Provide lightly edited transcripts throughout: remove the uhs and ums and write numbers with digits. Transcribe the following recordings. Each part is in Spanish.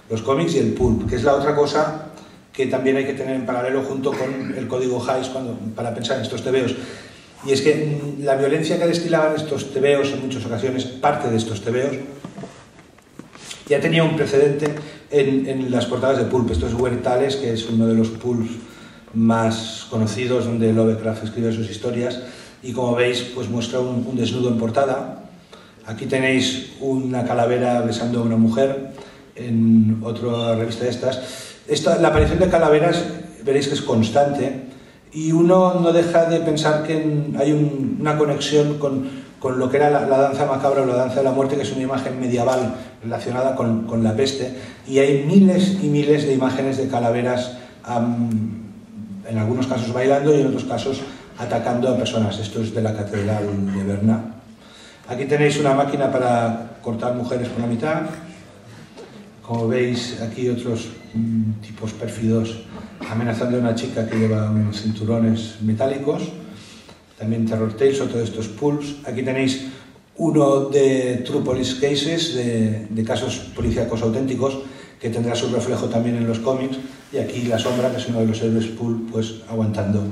los cómics y el pulp, que es la otra cosa que también hay que tener en paralelo junto con el código Hays para pensar en estos tebeos. Y es que la violencia que destilaban estos tebeos, en muchas ocasiones, parte de estos tebeos, ya tenía un precedente en las portadas de pulp. Esto es Huertales, que es uno de los pulps más conocidos, donde Lovecraft escribe sus historias, y como veis, pues muestra un desnudo en portada. Aquí tenéis una calavera besando a una mujer, en otra revista de estas. La aparición de calaveras, veréis que es constante, y uno no deja de pensar que hay una conexión con lo que era la danza macabra o la danza de la muerte, que es una imagen medieval relacionada con la peste, y hay miles y miles de imágenes de calaveras, en algunos casos bailando y en otros casos atacando a personas. Esto es de la Catedral de Berna. Aquí tenéis una máquina para cortar mujeres por la mitad. Como veis, aquí otros tipos pérfidos amenazando a una chica que lleva unos cinturones metálicos. También Terror Tales o todos estos pulps. Aquí tenéis uno de True Police Cases, de casos policíacos auténticos, que tendrá su reflejo también en los cómics. Y aquí La Sombra, que es uno de los héroes pulp, pues aguantando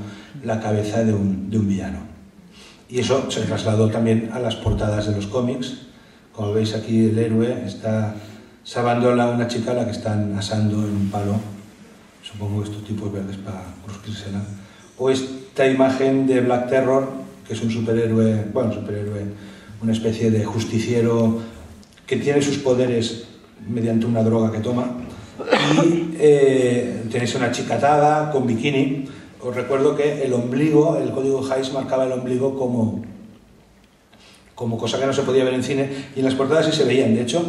la cabeza de un villano. Y eso se trasladó también a las portadas de los cómics. Como veis aquí, el héroe está salvando a una chica a la que están asando en un palo, supongo estos tipos verdes para crujírsela. O esta imagen de Black Terror, que es un superhéroe, una especie de justiciero que tiene sus poderes mediante una droga que toma. Y tenéis una chica atada con bikini. Os recuerdo que el ombligo, el código Hays marcaba el ombligo como cosa que no se podía ver en cine, y en las portadas sí se veían. De hecho,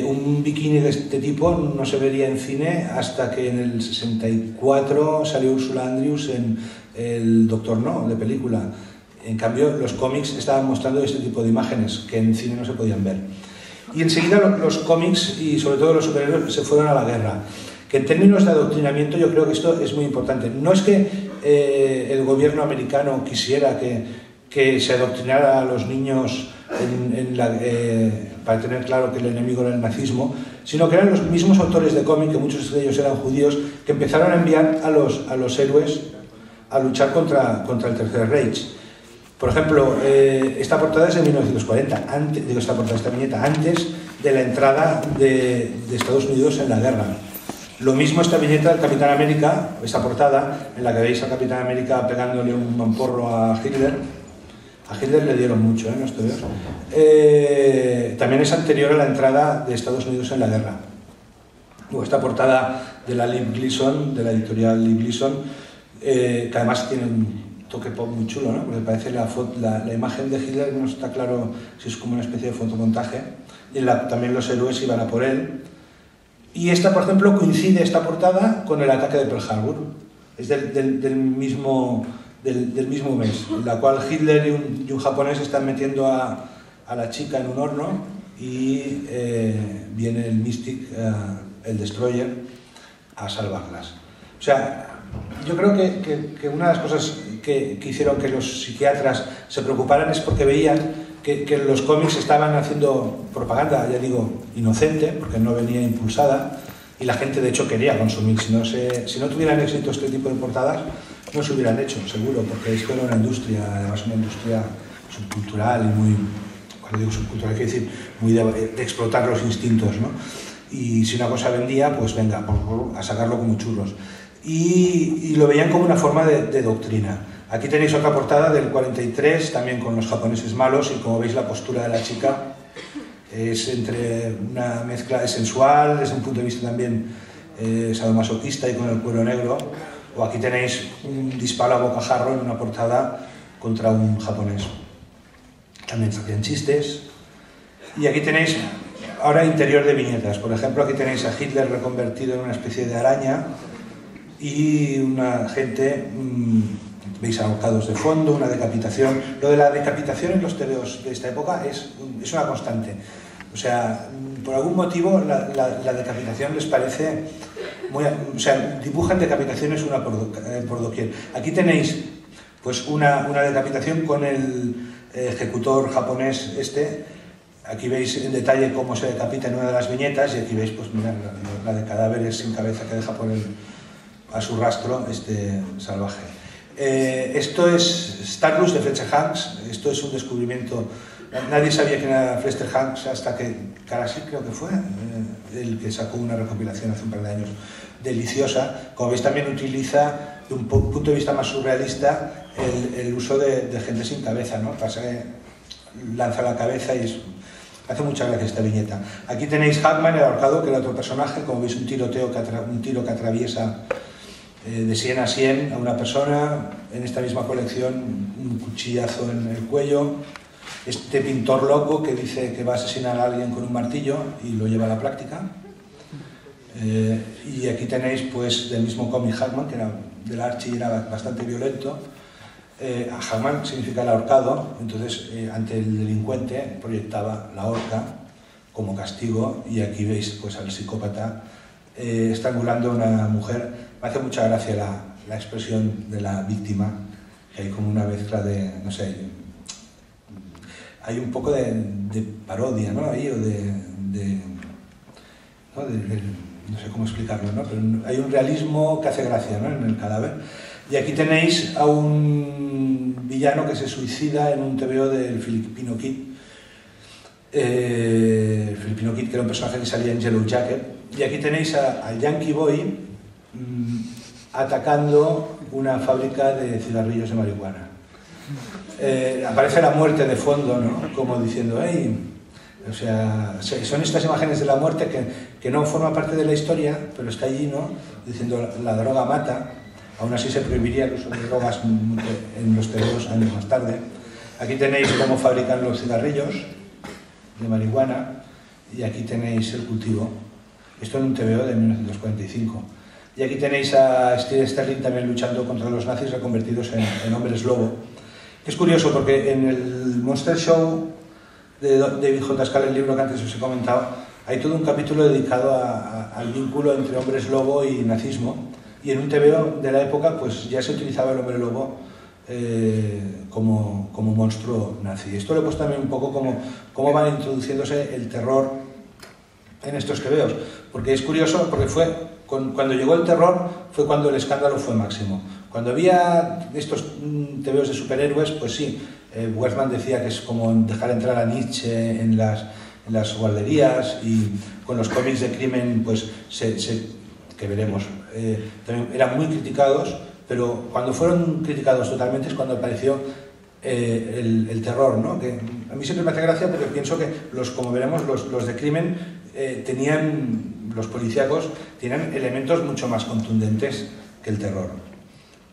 un bikini de este tipo no se vería en cine hasta que en el 64 salió Ursula Andrews en El Doctor No, de película. En cambio, los cómics estaban mostrando este tipo de imágenes que en cine no se podían ver. Y enseguida los cómics, y sobre todo los superhéroes, se fueron a la guerra. Que en términos de adoctrinamiento yo creo que esto es muy importante. No es que el gobierno americano quisiera que se adoctrinara a los niños para tener claro que el enemigo era el nazismo, sino que eran los mismos autores de cómic, que muchos de ellos eran judíos, que empezaron a enviar a los héroes a luchar contra el Tercer Reich. Por ejemplo, esta portada es de 1940, esta viñeta, antes de la entrada de Estados Unidos en la guerra. Lo mismo esta viñeta del Capitán América, esta portada, en la que veis al Capitán América pegándole un mamporro a Hitler. A Hitler le dieron mucho, ¿no? También es anterior a la entrada de Estados Unidos en la guerra. O esta portada de la Liv Gleason, de la editorial Liv Gleason, que además tiene un toque pop muy chulo, ¿no? Porque parece la imagen de Hitler, no está claro si es como una especie de fotomontaje, y también los héroes iban a por él. Y esta, por ejemplo, coincide esta portada con el ataque de Pearl Harbor. Es del mismo mes, en la cual Hitler y un japonés están metiendo a la chica en un horno, y viene el Mystic, el Destroyer, a salvarlas. O sea, yo creo que una de las cosas que hicieron que los psiquiatras se preocuparan es porque veían que los cómics estaban haciendo propaganda, ya digo, inocente, porque no venía impulsada, y la gente de hecho quería consumir. Si no tuvieran éxito este tipo de portadas, no se hubieran hecho, seguro, porque esto era una industria, además una industria subcultural y muy, cuando digo subcultural, quiero decir, muy de explotar los instintos, ¿no? Y si una cosa vendía, pues venga, a sacarlo como churros. Y lo veían como una forma de doctrina. Aquí tenéis otra portada del 43, también con los japoneses malos, y como veis la postura de la chica es entre una mezcla de sensual, desde un punto de vista también sadomasoquista y con el cuero negro. O aquí tenéis un disparo a bocajarro en una portada contra un japonés. También se hacían chistes. Y aquí tenéis ahora interior de viñetas. Por ejemplo, aquí tenéis a Hitler reconvertido en una especie de araña y una gente, veis ahorcados de fondo, una decapitación. Lo de la decapitación en los tebeos de esta época es una constante. O sea, por algún motivo la decapitación les parece muy... O sea, dibujan decapitaciones una por doquier. Aquí tenéis pues una decapitación con el ejecutor japonés Aquí veis en detalle cómo se decapita en una de las viñetas, y aquí veis, pues mirad, la de cadáveres sin cabeza que deja a su rastro este salvaje. Esto es Starlux de Fletcher Hanks. Esto es un descubrimiento. Nadie sabía quién era Fletcher Hanks hasta que Karasik, creo que fue, el que sacó una recopilación hace un par de años deliciosa. Como veis, también utiliza, de un punto de vista más surrealista, el uso de gente sin cabeza, ¿no? Pasa que lanza la cabeza y hace mucha gracia esta viñeta. Aquí tenéis Hackman, el ahorcado, que era otro personaje. Como veis, un tiro que atraviesa de 100 a 100 a una persona. En esta misma colección, un cuchillazo en el cuello. Este pintor loco que dice que va a asesinar a alguien con un martillo y lo lleva a la práctica. Y aquí tenéis, pues, del mismo cómic Hackman, que era del Archie, era bastante violento. Hackman significa el ahorcado, entonces ante el delincuente proyectaba la horca como castigo, y aquí veis, pues, al psicópata estrangulando a una mujer. Me hace mucha gracia la expresión de la víctima, que hay como una mezcla de, no sé, hay un poco de parodia, ¿no? Ahí, o no sé cómo explicarlo, ¿no? Pero hay un realismo que hace gracia, ¿no?, en el cadáver. Y aquí tenéis a un villano que se suicida en un TVO del Filipino Kid. El Filipino Kid, que era un personaje que salía en Yellow Jacket. Y aquí tenéis al Yankee Boy atacando una fábrica de cigarrillos de marihuana. Aparece la muerte de fondo, ¿no? Como diciendo, ¡hey! O sea, son estas imágenes de la muerte que no forman parte de la historia, pero está allí, ¿no? Diciendo, la droga mata. Aún así se prohibiría el uso de drogas en los TVOs años más tarde. Aquí tenéis cómo fabrican los cigarrillos de marihuana, y aquí tenéis el cultivo. Esto en un TVO de 1945. Y aquí tenéis a Steve Sterling también luchando contra los nazis reconvertidos en hombres lobo. Es curioso porque en el Monster Show de David J. Skal, el libro que antes os he comentado, hay todo un capítulo dedicado al vínculo entre hombres lobo y nazismo. Y en un TVO de la época, pues ya se utilizaba el hombre lobo como monstruo nazi. Esto lo he puesto también un poco cómo van introduciéndose el terror en estos TVOs, porque es curioso, porque cuando llegó el terror fue cuando el escándalo fue máximo. Cuando había estos TVOs de superhéroes, pues sí, Werthmann decía que es como dejar entrar a Nietzsche en las guarderías, y con los cómics de crimen, pues que veremos, también eran muy criticados, pero cuando fueron criticados totalmente es cuando apareció el terror, ¿no? Que a mí siempre me hace gracia porque pienso que, como veremos, los de crimen los policíacos tenían elementos mucho más contundentes que el terror.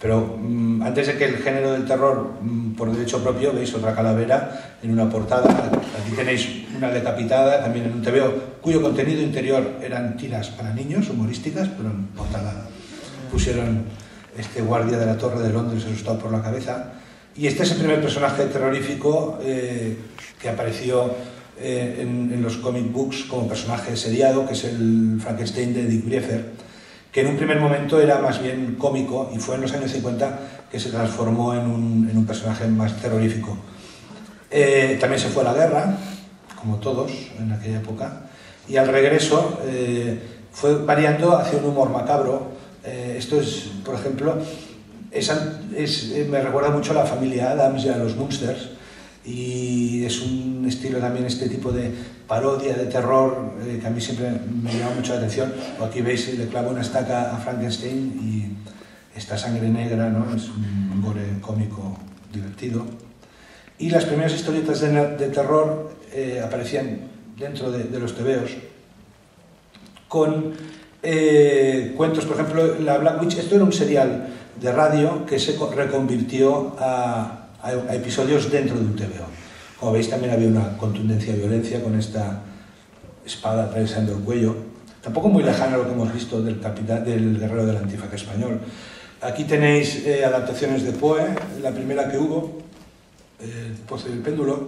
Pero antes de que el género del terror, por derecho propio, veis otra calavera en una portada. Aquí tenéis una decapitada, también en un TVO, cuyo contenido interior eran tiras para niños, humorísticas, pero en portada pusieron este guardia de la Torre de Londres asustado por la cabeza. Y este es el primer personaje terrorífico que apareció en los comic books como personaje seriado, que es el Frankenstein de Dick Briefer, que en un primer momento era más bien cómico, y fue en los años 50 que se transformó en un personaje más terrorífico. También se fue a la guerra, como todos en aquella época, y al regreso fue variando hacia un humor macabro. Esto es, por ejemplo, me recuerda mucho a la familia Addams y a los Munsters, y es un estilo también, este tipo de parodia de terror, que a mí siempre me llama mucho la atención. Aquí veis, le clava una estaca a Frankenstein y esta sangre negra, ¿no? Es un gore cómico divertido. Y las primeras historietas de terror aparecían dentro de los TVOs con cuentos, por ejemplo, la Black Witch. Esto era un serial de radio que se reconvirtió a episodios dentro de un TVO. Como veis, también había una contundencia de violencia con esta espada atravesando el cuello, tampoco muy lejana a lo que hemos visto del guerrero del Antifac español. Aquí tenéis adaptaciones de Poe, la primera que hubo, El Pozo y el Péndulo.